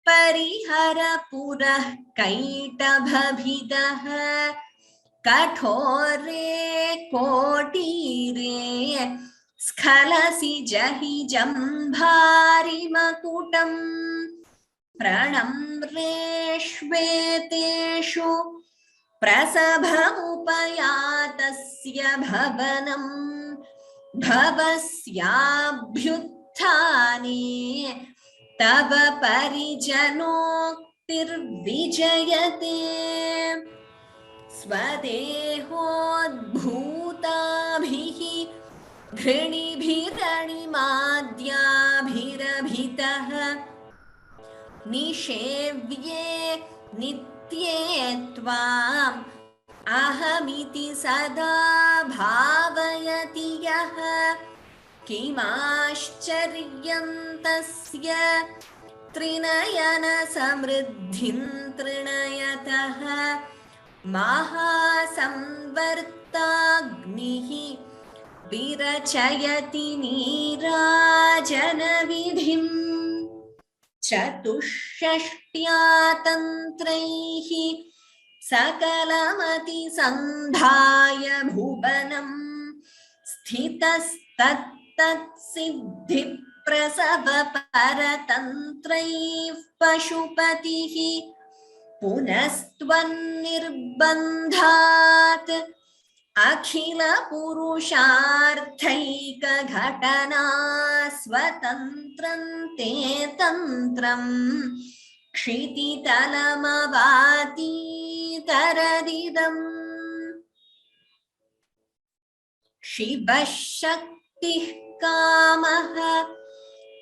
S1: Parihara Purah Kaitabhavidah Kathore Kotire Skhalasi Jahi Jambhari Makutam Pranamreshveteshu Prasabhamupayatasya bhavanam bhavasyabhyuthane tava parijanoktir vijayate svadehodbhutabhihi dhrinibhiranimaadyabhirabhitah nishevye Tvam ahamiti sada bhavayati yaha kimascharyantasya trinayana samriddhin trinayataha mahasamvartagnihi virachayati nirajanavidhim Chatushashtya tantraihi sakalamati sandhaya bhuvanam sthitas tattat siddhi prasava paratantraih pashupatihi punastvan nirbandhat Akhila Purusharthaika Ghatana Swatantram Te Tantram Kshiti Talamavati Taradidam Shiva Shakti Kamaha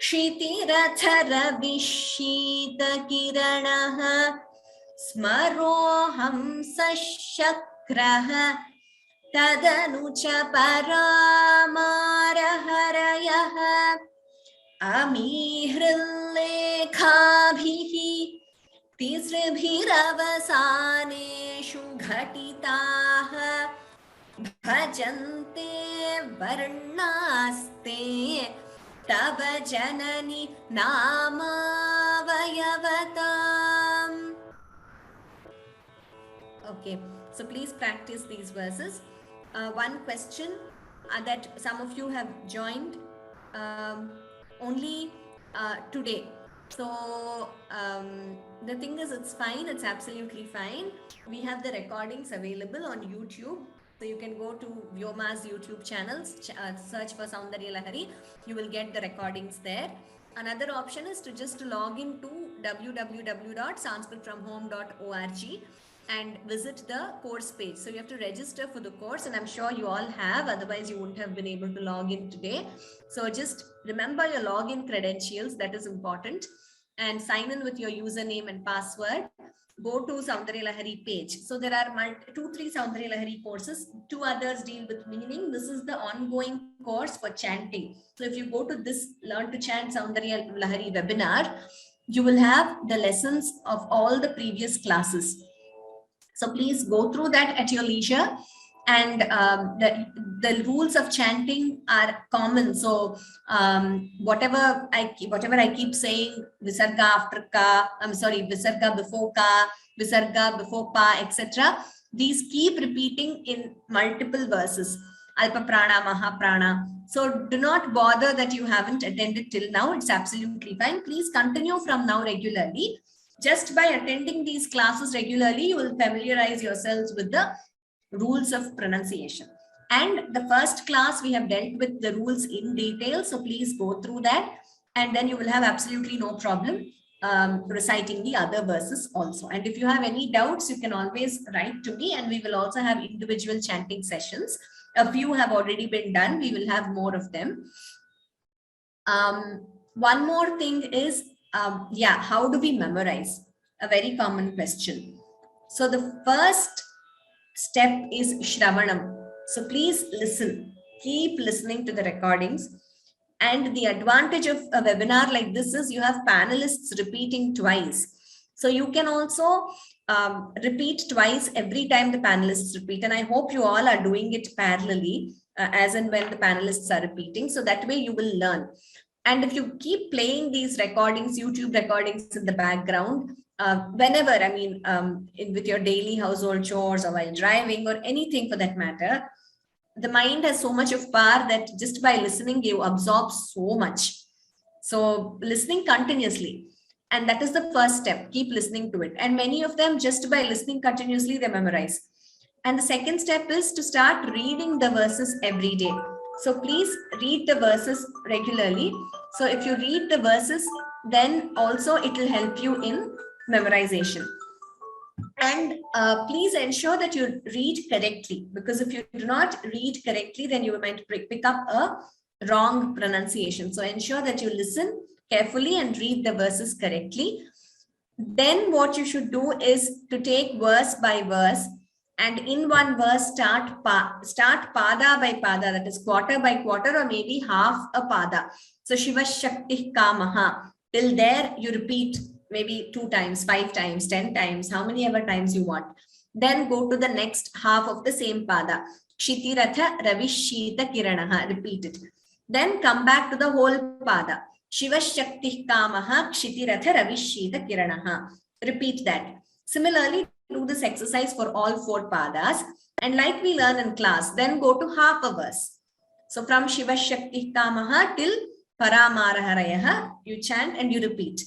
S1: Kshitirathara Vishita Kiranaha Smaroham Sashakraha Tadanucha Paramaraharayah Amihrillekhabhihi Tisrabhiravasaneshu Ghatitaha Bhajante Varnaste Tava Janani Namavayavatam. Okay, so please practice these verses. One question that some of you have joined only today. So the thing is, it's fine. It's absolutely fine. We have the recordings available on YouTube. So you can go to Vyoma's YouTube channels, search for Saundarya Lahari. You will get the recordings there. Another option is to just log into www.sanskritfromhome.org and visit the course page. So you have to register for the course, and I'm sure you all have, otherwise you wouldn't have been able to log in today. So just remember your login credentials, that is important, and sign in with your username and password. Go to Saundarya Lahari page. So there are 2-3 Saundarya Lahari courses, 2 others deal with meaning. This is the ongoing course for chanting. So if you go to this Learn to Chant Saundarya Lahari webinar, you will have the lessons of all the previous classes. So please go through that at your leisure. And the rules of chanting are common. So whatever I keep saying, visarga after ka, visarga before ka, visarga before pa, etc. These keep repeating in multiple verses. Alpa prana, mahaprana. So do not bother that you haven't attended till now. It's absolutely fine. Please continue from now regularly. Just by attending these classes regularly, you will familiarize yourselves with the rules of pronunciation. And the first class, we have dealt with the rules in detail. So please go through that. And then you will have absolutely no problem reciting the other verses also. And if you have any doubts, you can always write to me, and we will also have individual chanting sessions. A few have already been done. We will have more of them. One more thing is, how do we memorize? A very common question. So the first step is Shravanam. So please listen. Keep listening to the recordings. And the advantage of a webinar like this is you have panelists repeating twice. So you can also repeat twice every time the panelists repeat. And I hope you all are doing it parallelly as and when the panelists are repeating. So that way you will learn. And if you keep playing these recordings, YouTube recordings in the background, whenever, with your daily household chores or while driving or anything for that matter, the mind has so much of power that just by listening, you absorb so much. So listening continuously. And that is the first step. Keep listening to it. And many of them, just by listening continuously, they memorize. And the second step is to start reading the verses every day. So please read the verses regularly. So if you read the verses, then also it will help you in memorization. And please ensure that you read correctly, because if you do not read correctly, then you might pick up a wrong pronunciation. So ensure that you listen carefully and read the verses correctly. Then what you should do is to take verse by verse, and in one verse start pada by pada, that is quarter by quarter or maybe half a pada. So Shiva Shakti Kamaha, till there you repeat maybe 2 times, 5 times, 10 times, how many ever times you want. Then go to the next half of the same pada. Kshitirata Ravishita Kiranaha, repeat it. Then come back to the whole pada. Shiva Shakti Kamaha Kshitirata Ravishita Kiranaha. Repeat that. Similarly, do this exercise for all 4 padas. And like we learn in class, then go to half a verse. So from Shiva Shakti Kamaha till Paramarahayaha, you chant and you repeat.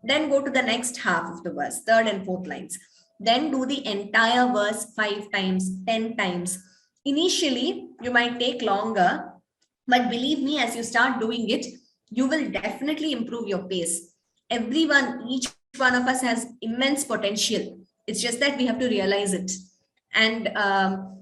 S1: Then go to the next half of the verse, 3rd and 4th lines. Then do the entire verse 5 times, 10 times. Initially, you might take longer, but believe me, as you start doing it, you will definitely improve your pace. Each one of us has immense potential. It's just that we have to realize it. And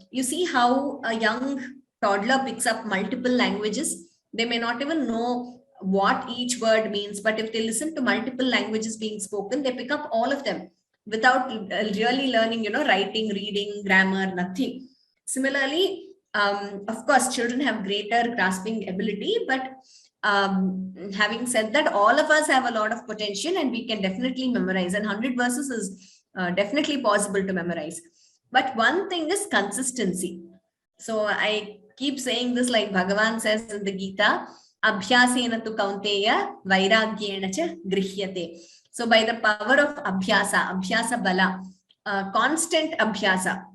S1: you see how a young toddler picks up multiple languages. They may not even know what each word means, but if they listen to multiple languages being spoken, they pick up all of them without really learning, writing, reading, grammar, nothing. Similarly, of course, children have greater grasping ability, but having said that, all of us have a lot of potential and we can definitely memorize, and 100 verses is definitely possible to memorize. But one thing is consistency. So I keep saying this, like Bhagavan says in the Gita, Abhyasena tu kaunteya vairagyena cha grihyate. So by the power of abhyasa bala, constant abhyasa,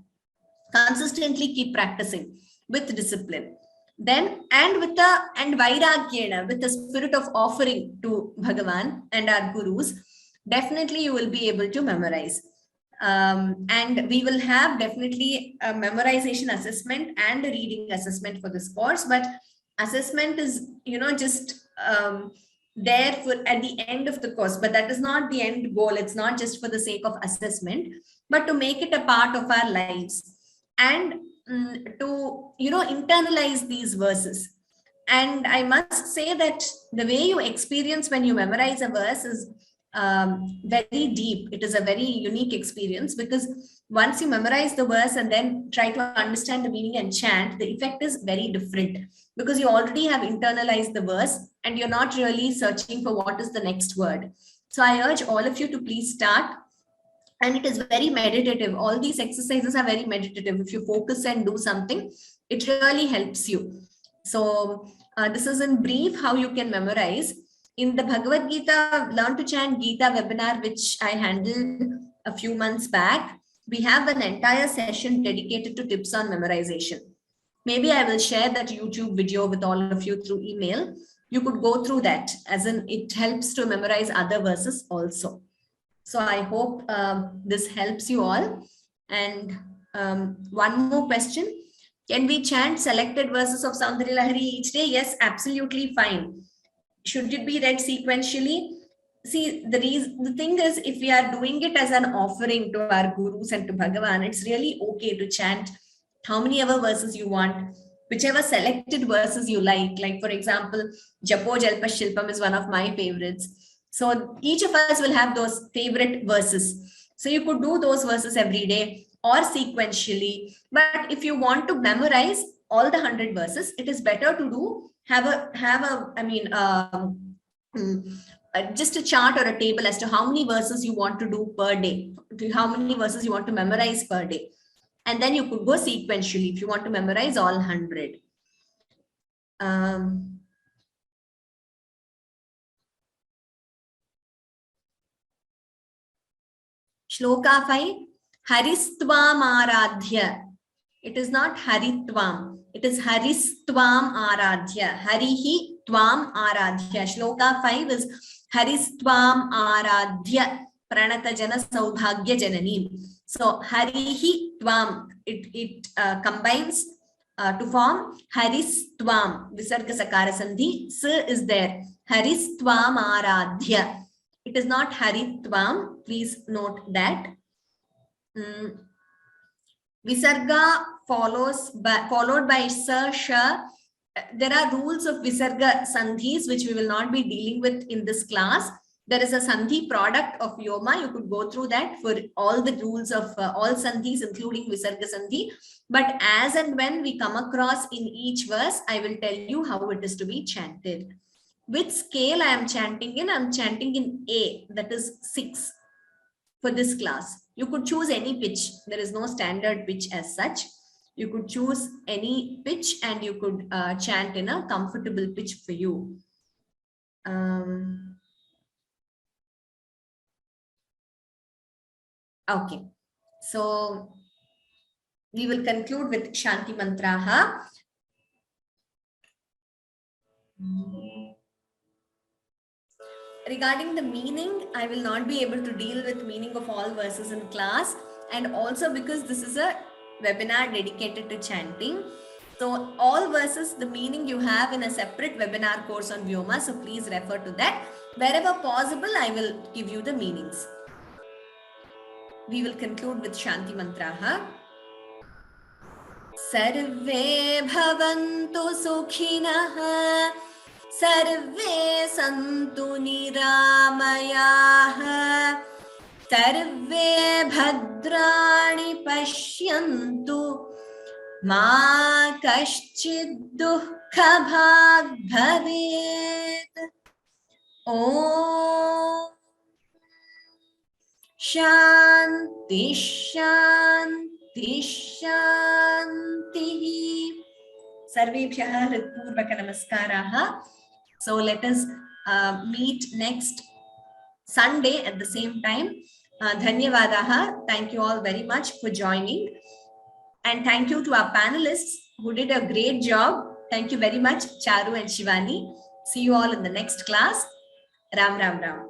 S1: consistently keep practicing with discipline. Then and vairagyena, with the spirit of offering to Bhagavan and our gurus, definitely you will be able to memorize. And we will have definitely a memorization assessment and a reading assessment for this course, but assessment is just there for at the end of the course, but that is not the end goal. It's not just for the sake of assessment, but to make it a part of our lives and to internalize these verses. And I must say that the way you experience when you memorize a verse is very deep. It is a very unique experience, because once you memorize the verse and then try to understand the meaning and chant, the effect is very different, because you already have internalized the verse and you're not really searching for what is the next word. So I urge all of you to please start And it is very meditative. All these exercises are very meditative. If you focus and do something, it really helps you. So this is in brief how you can memorize. In the Bhagavad Gita Learn to Chant Gita webinar, which I handled a few months back, we have an entire session dedicated to tips on memorization. Maybe I will share that YouTube video with all of you through email. You could go through that, as in it helps to memorize other verses also. So I hope this helps you all. And one more question. Can we chant selected verses of Saundarya Lahari each day? Yes, absolutely fine. Should it be read sequentially? See, the thing is, if we are doing it as an offering to our gurus and to Bhagavan, it's really okay to chant how many ever verses you want, whichever selected verses you like. Like, for example, Japo Jalpa Shilpam is one of my favorites. So each of us will have those favorite verses. So you could do those verses every day or sequentially. But if you want to memorize all the 100 verses, it is better to just a chart or a table as to how many verses you want to do per day, how many verses you want to memorize per day. And then you could go sequentially if you want to memorize all 100. Shloka 5, Haristvam Aradhya. It is not Haritvam. It is Haristvam Aradhya. Harihi Tvam Aradhya. Shloka 5 is Haristvam Aradhya. Pranata Jana Saubhagya Janani. So Harihi Tvam. It combines to form Haristvam. Visarga Sakara Sandhi. S is there. Haristvam Aradhya. It is not Haritvam. Please note that. Visarga followed by Sa, Sha. There are rules of Visarga Sandhis which we will not be dealing with in this class. There is a Sandhi product of Vyoma. You could go through that for all the rules of all Sandhis, including Visarga Sandhi. But as and when we come across in each verse, I will tell you how it is to be chanted. Which scale I am chanting in? I am chanting in A, that is 6 for this class. You could choose any pitch. There is no standard pitch as such. You could choose any pitch and you could chant in a comfortable pitch for you. Okay, so we will conclude with Shanti Mantraha. Regarding the meaning, I will not be able to deal with meaning of all verses in class, and also because this is a webinar dedicated to chanting. So all verses, the meaning you have in a separate webinar course on Vyoma, so please refer to that. Wherever possible, I will give you the meanings. We will conclude with Shanti Mantraha. Sarve bhavantu sukhinah, sarve santu niramayah, sarve bhadrani pashyantu, ma kaschid dukkha bhag bhavet. Om Shanti Shanti Shanti. Sarvebhyah Hritpurvaka Namaskaraha. So let us meet next Sunday at the same time. Dhanyavadaha. Thank you all very much for joining. And thank you to our panelists who did a great job. Thank you very much, Charu and Shivani. See you all in the next class. Ram Ram Ram.